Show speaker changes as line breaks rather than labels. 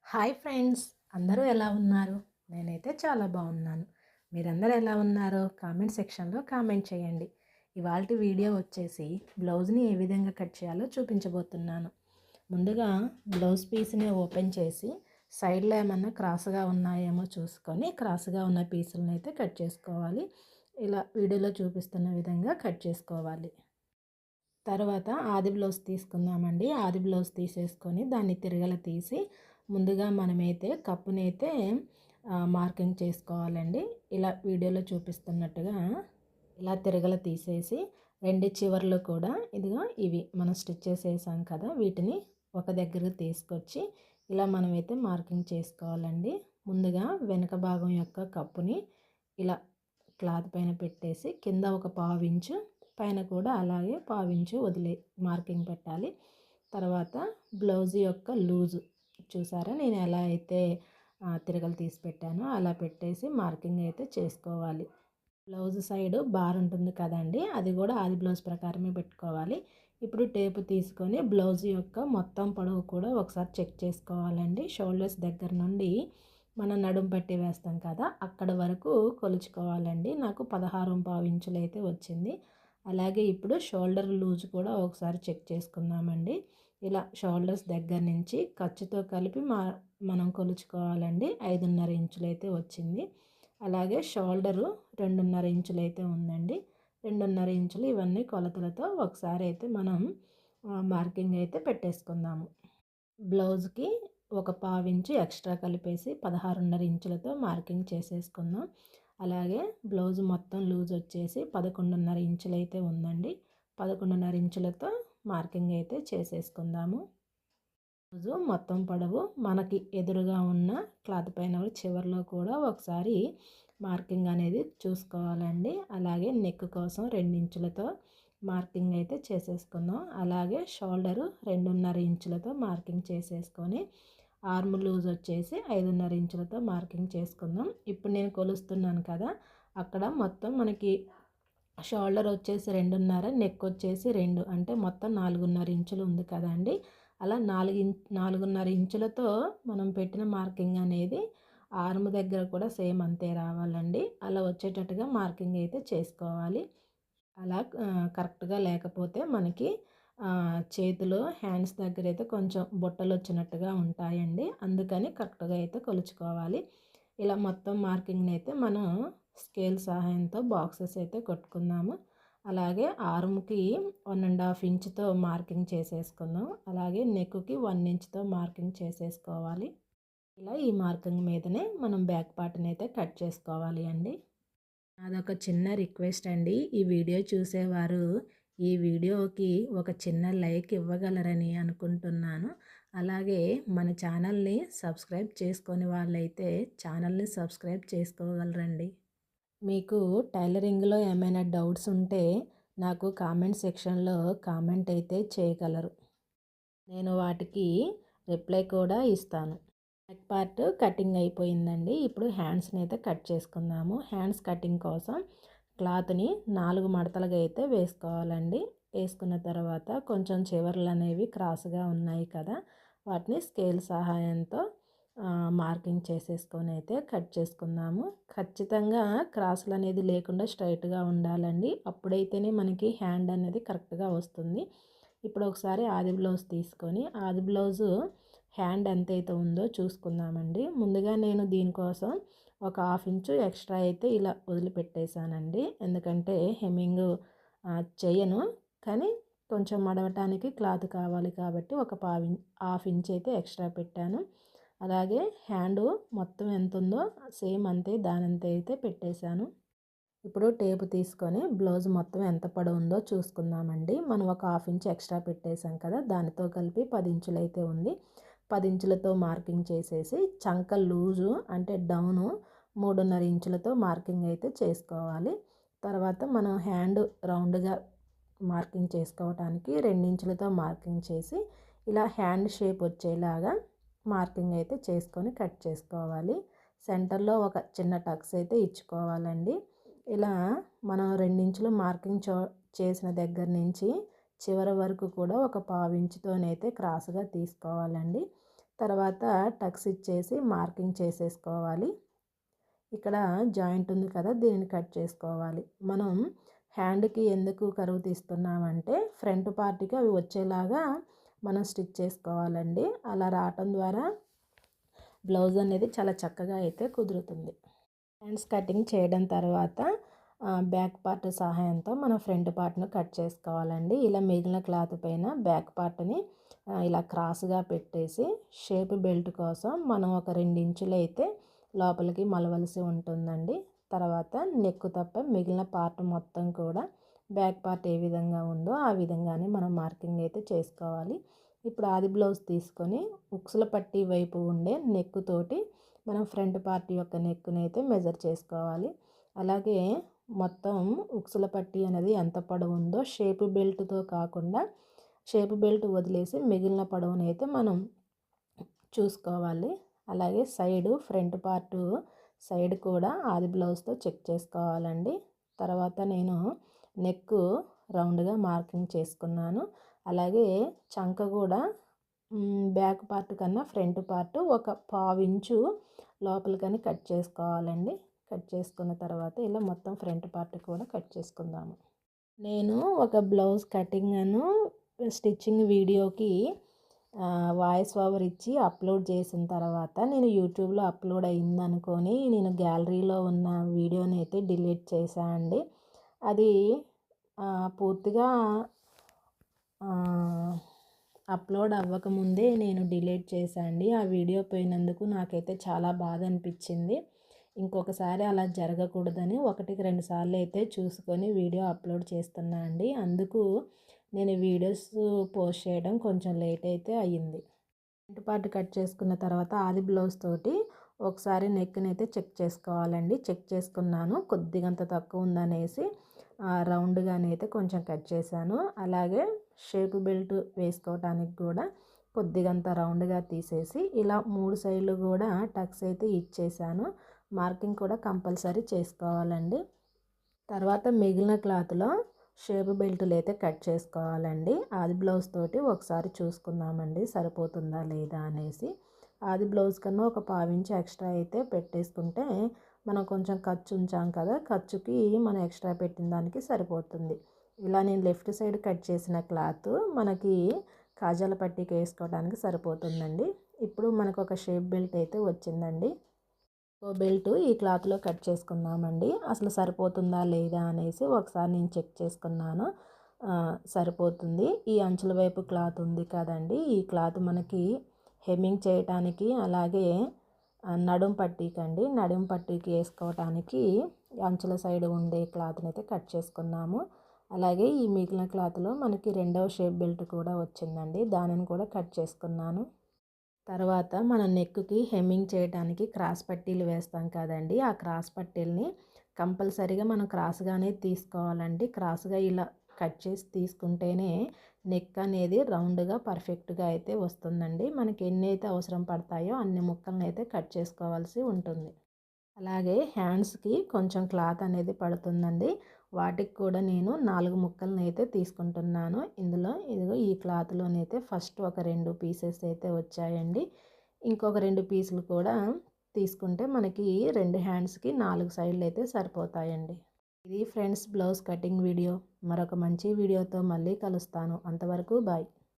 Hi friends, అందరూ ఎలా ఉన్నారు? నేనైతే చాలా బాగున్నాను. మీరందరూ ఎలా ఉన్నారో కామెంట్ సెక్షన్లో కామెంట్ చేయండి. ఇవాల్టి వీడియో వచ్చేసి బ్లౌజ్ని ఏ విధంగా కట్ చేయాలో చూపించబోతున్నాను. ముందుగా బ్లౌజ్ పీస్ని ఓపెన్ చేసి సైడ్లో ఏమన్నా క్రాస్గా ఉన్నాయేమో చూసుకొని క్రాస్గా ఉన్న పీసులను అయితే కట్ చేసుకోవాలి. ఇలా వీడియోలో చూపిస్తున్న విధంగా కట్ చేసుకోవాలి. తర్వాత ఆది బ్లౌజ్ తీసుకుందామండి. ఆది బ్లౌజ్ తీసేసుకొని దాన్ని తిరగల తీసి ముందుగా మనమైతే కప్పునైతే మార్కింగ్ చేసుకోవాలండి. ఇలా వీడియోలో చూపిస్తున్నట్టుగా ఇలా తిరగల తీసేసి రెండు చివర్లు కూడా ఇదిగో ఇవి మనం స్టిచ్ చేసేసాం కదా, వీటిని ఒక దగ్గరకు తీసుకొచ్చి ఇలా మనమైతే మార్కింగ్ చేసుకోవాలండి. ముందుగా వెనక భాగం యొక్క కప్పుని ఇలా క్లాత్ పైన పెట్టేసి కింద ఒక పావించు, పైన కూడా అలాగే పావించు వదిలే మార్కింగ్ పెట్టాలి. తర్వాత బ్లౌజ్ యొక్క లూజు చూసారా, నేను ఎలా అయితే తిరగలు తీసి పెట్టానో అలా పెట్టేసి మార్కింగ్ అయితే చేసుకోవాలి. బ్లౌజ్ సైడ్ బార్ ఉంటుంది కదండి, అది కూడా ఆది బ్లౌజ్ ప్రకారమే పెట్టుకోవాలి. ఇప్పుడు టేపు తీసుకొని బ్లౌజ్ యొక్క మొత్తం పొడవు కూడా ఒకసారి చెక్ చేసుకోవాలండి. షోల్డర్స్ దగ్గర నుండి మనం నడుం పట్టి వేస్తాం కదా, అక్కడ వరకు కొలుచుకోవాలండి. నాకు 16.5 ఇంచులు అయితే వచ్చింది. అలాగే ఇప్పుడు షోల్డర్ లూజ్ కూడా ఒకసారి చెక్ చేసుకుందామండి. ఇలా షోల్డర్స్ దగ్గర నుంచి ఖర్చుతో కలిపి మనం కొలుచుకోవాలండి. 5.5 ఇంచులు అయితే వచ్చింది. అలాగే షోల్డరు 2.5 ఇంచులు అయితే ఉందండి. 2.5 ఇంచులు ఇవన్నీ కొలతలతో ఒకసారి అయితే మనం మార్కింగ్ అయితే పెట్టేసుకుందాము. బ్లౌజ్కి ఒక పావించు ఎక్స్ట్రా కలిపేసి 16.5 ఇంచులతో మార్కింగ్ చేసేసుకుందాం. అలాగే బ్లౌజ్ మొత్తం లూజ్ వచ్చేసి 11.5 ఇంచులు అయితే ఉందండి. 11.5 ఇంచులతో మార్కింగ్ అయితే చేసేసుకుందాము. బ్లౌజు మొత్తం పొడవు మనకి ఎదురుగా ఉన్న క్లాత్ పైన చివరిలో కూడా ఒకసారి మార్కింగ్ అనేది చూసుకోవాలండి. అలాగే నెక్ కోసం 2 ఇంచులతో మార్కింగ్ అయితే చేసేసుకుందాం. అలాగే షోల్డరు 2.5 ఇంచులతో మార్కింగ్ చేసేసుకొని ఆర్మ్ లూజ్ వచ్చేసి 5.5 ఇంచులతో మార్కింగ్ చేసుకుందాం. ఇప్పుడు నేను కొలుస్తున్నాను కదా, అక్కడ మొత్తం మనకి షోల్డర్ వచ్చేసి 2.5, నెక్ వచ్చేసి 2, అంటే మొత్తం 4.5 ఇంచులు ఉంది కదండి. అలా 4.5 ఇంచులతో మనం పెట్టిన మార్కింగ్ అనేది ఆర్మ్ దగ్గర కూడా సేమ్ అంతే రావాలండి. అలా వచ్చేటట్టుగా మార్కింగ్ అయితే చేసుకోవాలి. అలా కరెక్ట్గా లేకపోతే మనకి చేతులు హ్యాండ్స్ దగ్గర అయితే కొంచెం బుట్టలు వచ్చినట్టుగా ఉంటాయండి. అందుకని కరెక్ట్గా అయితే కొలుచుకోవాలి. ఇలా మొత్తం మార్కింగ్ని అయితే మనం స్కేల్ సహాయంతో బాక్సెస్ అయితే కొట్టుకుందాము. అలాగే ఆర్మ్కి 1.5 ఇంచుతో మార్కింగ్ చేసేసుకుందాం. అలాగే నెక్కి 1 ఇంచుతో మార్కింగ్ చేసేసుకోవాలి. ఇలా ఈ మార్కింగ్ మీదనే మనం బ్యాక్ పార్ట్ని అయితే కట్ చేసుకోవాలి అండి. అదొక చిన్న రిక్వెస్ట్ అండి. ఈ వీడియో చూసేవారు ఈ వీడియోకి ఒక చిన్న లైక్ ఇవ్వగలరని అనుకుంటున్నాను. అలాగే మన ఛానల్ని సబ్స్క్రైబ్ చేసుకొని వాళ్ళైతే ఛానల్ని సబ్స్క్రైబ్ చేసుకోగలరండి. మీకు టైలరింగ్లో ఏమైనా డౌట్స్ ఉంటే నాకు కామెంట్ సెక్షన్లో కామెంట్ అయితే చేయగలరు. నేను వాటికి రిప్లై కూడా ఇస్తాను. నెక్ పార్ట్ కటింగ్ అయిపోయిందండి. ఇప్పుడు హ్యాండ్స్ని అయితే కట్ చేసుకుందాము. హ్యాండ్స్ కటింగ్ కోసం క్లాత్ని 4 మడతలుగా అయితే వేసుకోవాలండి. వేసుకున్న తర్వాత కొంచెం చివర్లు అనేవి క్రాస్గా ఉన్నాయి కదా, వాటిని స్కేల్ సహాయంతో మార్కింగ్ చేసేసుకొని అయితే కట్ చేసుకుందాము. ఖచ్చితంగా క్రాస్లు అనేది లేకుండా స్ట్రైట్గా ఉండాలండి. అప్పుడైతేనే మనకి హ్యాండ్ అనేది కరెక్ట్గా వస్తుంది. ఇప్పుడు ఒకసారి ఆది బ్లౌజ్ తీసుకొని ఆది బ్లౌజు హ్యాండ్ ఎంతైతే ఉందో చూసుకుందామండి. ముందుగా నేను దీనికోసం ఒక 1/2 ఇంచు ఎక్స్ట్రా అయితే ఇలా వదిలిపెట్టేశానండి. ఎందుకంటే హెమ్మింగ్ చేయను, కానీ కొంచెం మడవటానికి క్లాత్ కావాలి కాబట్టి ఒక 1/2 ఇంచ్ అయితే ఎక్స్ట్రా పెట్టాను. అలాగే హ్యాండ్ మొత్తం ఎంత ఉందో సేమ్ అంతే దానంతే అయితే పెట్టేశాను. ఇప్పుడు టేపు తీసుకొని బ్లౌజ్ మొత్తం ఎంత పొడవు ఉందో చూసుకుందామండి. మనం ఒక 1/2 ఇంచ్ ఎక్స్ట్రా పెట్టేశాం కదా, దానితో కలిపి 10 ఇంచులు అయితే ఉంది. 10 ఇంచులతో మార్కింగ్ చేసేసి చంక లూజు అంటే డౌను 3.5 ఇంచులతో మార్కింగ్ అయితే చేసుకోవాలి. తర్వాత మనం హ్యాండ్ రౌండ్గా మార్కింగ్ చేసుకోవడానికి 2 ఇంచులతో మార్కింగ్ చేసి ఇలా హ్యాండ్ షేప్ వచ్చేలాగా మార్కింగ్ అయితే చేసుకొని కట్ చేసుకోవాలి. సెంటర్లో ఒక చిన్న టక్స్ అయితే ఇచ్చుకోవాలండి. ఇలా మనం 2 ఇంచులు మార్కింగ్ చేసిన దగ్గర నుంచి చివరి వరకు కూడా ఒక 1/2 ఇంచుతోనైతే క్రాస్గా తీసుకోవాలండి. తర్వాత టక్స్ ఇచ్చేసి మార్కింగ్ చేసేసుకోవాలి. ఇక్కడ జాయింట్ ఉంది కదా, దీన్ని కట్ చేసుకోవాలి. మనం హ్యాండ్కి ఎందుకు కరువు తీస్తున్నామంటే ఫ్రంట్ పార్ట్కి అవి వచ్చేలాగా మనం స్టిచ్ చేసుకోవాలండి. అలా రావటం ద్వారా బ్లౌజ్ అనేది చాలా చక్కగా అయితే కుదురుతుంది. హ్యాండ్స్ కటింగ్ చేయడం తర్వాత బ్యాక్ పార్ట్ సహాయంతో మనం ఫ్రంట్ పార్ట్ను కట్ చేసుకోవాలండి. ఇలా మిగిలిన క్లాత్ పైన బ్యాక్ పార్ట్ని ఇలా క్రాస్గా పెట్టేసి షేప్ బెల్ట్ కోసం మనం ఒక 2 ఇంచులు అయితే లోపలికి మలవలసి ఉంటుందండి. తర్వాత నెక్ తప్ప మిగిలిన పార్ట్ మొత్తం కూడా బ్యాక్ పార్ట్ ఏ విధంగా ఉందో ఆ విధంగానే మనం మార్కింగ్ అయితే చేసుకోవాలి. ఇప్పుడు ఆది బ్లౌజ్ తీసుకొని ఉక్సుల పట్టీ వైపు ఉండే నెక్ తోటి మనం ఫ్రంట్ పార్ట్ యొక్క నెక్ని అయితే మెజర్ చేసుకోవాలి. అలాగే మొత్తం ఉక్సుల పట్టీ అనేది ఎంత పొడవు ఉందో షేప్ బెల్ట్తో కాకుండా షేప్ బెల్ట్ వదిలేసి మిగిలిన పొడవుని అయితే మనం చూసుకోవాలి. అలాగే ఫ్రంట్ పార్ట్ సైడ్ కూడా ఆది బ్లౌజ్తో చెక్ చేసుకోవాలండి. తర్వాత నేను నెక్ రౌండ్గా మార్కింగ్ చేసుకున్నాను. అలాగే చంక కూడా బ్యాక్ పార్ట్ కన్నా ఫ్రంట్ పార్ట్ ఒక 1/2 ఇంచు లోపలికని కట్ చేసుకోవాలండి. కట్ చేసుకున్న తర్వాత ఇలా మొత్తం ఫ్రంట్ పార్ట్ కూడా కట్ చేసుకుందాము. నేను ఒక బ్లౌజ్ కటింగ్ స్టిచ్చింగ్ వీడియోకి వాయిస్ ఓవర్ ఇచ్చి అప్లోడ్ చేసిన తర్వాత నేను యూట్యూబ్లో అప్లోడ్ అయిందనుకొని నేను గ్యాలరీలో ఉన్న వీడియోని అయితే డిలీట్ చేశాను అండి. అది పూర్తిగా అప్లోడ్ అవ్వకముందే నేను డిలీట్ చేశాను అండి. ఆ వీడియో పోయినందుకు నాకైతే చాలా బాధ అనిపించింది. ఇంకొకసారి అలా జరగకూడదని 1-2 సార్లు అయితే చూసుకొని వీడియో అప్లోడ్ చేస్తున్నా అండి. అందుకు నేను వీడియోస్ పోస్ట్ చేయడం కొంచెం లేట్ అయితే అయ్యింది. ఫ్రంట్ పార్ట్ కట్ చేసుకున్న తర్వాత ఆది బ్లౌజ్ తోటి ఒకసారి నెక్ని అయితే చెక్ చేసుకోవాలండి. చెక్ చేసుకున్నాను, కొద్దిగంత తక్కువ ఉందనేసి రౌండ్గానైతే కొంచెం కట్ చేశాను. అలాగే షేప్ బెల్ట్ వేసుకోవడానికి కూడా కొద్దిగంత రౌండ్గా తీసేసి ఇలా 3 సైడ్లు కూడా టక్స్ అయితే ఇచ్చేసాను. మార్కింగ్ కూడా కంపల్సరీ చేసుకోవాలండి. తర్వాత మిగిలిన క్లాత్లో షేప్ బెల్టులు అయితే కట్ చేసుకోవాలండి. ఆది బ్లౌజ్ తోటి ఒకసారి చూసుకుందామండి సరిపోతుందా లేదా అనేసి. ఆది బ్లౌజ్ కన్నా ఒక 1/2 ఇంచు ఎక్స్ట్రా అయితే పెట్టేసుకుంటే మనం కొంచెం ఖర్చు ఉంచాం కదా, ఖర్చుకి మనం ఎక్స్ట్రా పెట్టిన దానికి సరిపోతుంది. ఇలా నేను లెఫ్ట్ సైడ్ కట్ చేసిన క్లాత్ మనకి కాజాల పట్టీకి వేసుకోవడానికి సరిపోతుందండి. ఇప్పుడు మనకు ఒక షేప్ బెల్ట్ అయితే వచ్చిందండి. బెల్ట్ ఈ క్లాత్లో కట్ చేసుకుందామండి. అసలు సరిపోతుందా లేదా అనేసి ఒకసారి నేను చెక్ చేసుకున్నాను. సరిపోతుంది. ఈ అంచుల వైపు క్లాత్ ఉంది కదండి, ఈ క్లాత్ మనకి హెమ్మింగ్ చేయటానికి అలాగే నడుం పట్టీకి వేసుకోవటానికి అంచుల సైడ్ ఉండే క్లాత్ని అయితే కట్ చేసుకున్నాము. అలాగే ఈ మిగిలిన క్లాత్లో మనకి 2వ షేప్ బెల్ట్ కూడా వచ్చిందండి, దానిని కూడా కట్ చేసుకున్నాను. తర్వాత మనం నెక్కి హెమ్మింగ్ చేయడానికి క్రాస్ పట్టీలు వేస్తాం కదండి, ఆ క్రాస్ పట్టీలని కంపల్సరీగా మనం క్రాస్గానే తీసుకోవాలండి. క్రాస్గా ఇలా కట్ చేసి తీసుకుంటేనే నెక్ అనేది రౌండ్గా పర్ఫెక్ట్గా అయితే వస్తుందండి. మనకి ఎన్ని అయితే అవసరం పడతాయో అన్ని ముక్కలను అయితే కట్ చేసుకోవాల్సి ఉంటుంది. అలాగే హ్యాండ్స్కి కొంచెం క్లాత్ అనేది పడుతుందండి, వాటికి కూడా నేను 4 ముక్కలను అయితే తీసుకుంటున్నాను. ఇదిగో ఈ క్లాత్లోనైతే ఫస్ట్ ఒక 2 పీసెస్ అయితే వచ్చాయండి. ఇంకొక 2 పీసులు కూడా తీసుకుంటే మనకి 2 హ్యాండ్స్కి 4 సైడ్లు అయితే సరిపోతాయండి. ఇది ఫ్రెండ్స్ బ్లౌజ్ కటింగ్ వీడియో. మరొక మంచి వీడియోతో మళ్ళీ కలుస్తాను. అంతవరకు బాయ్.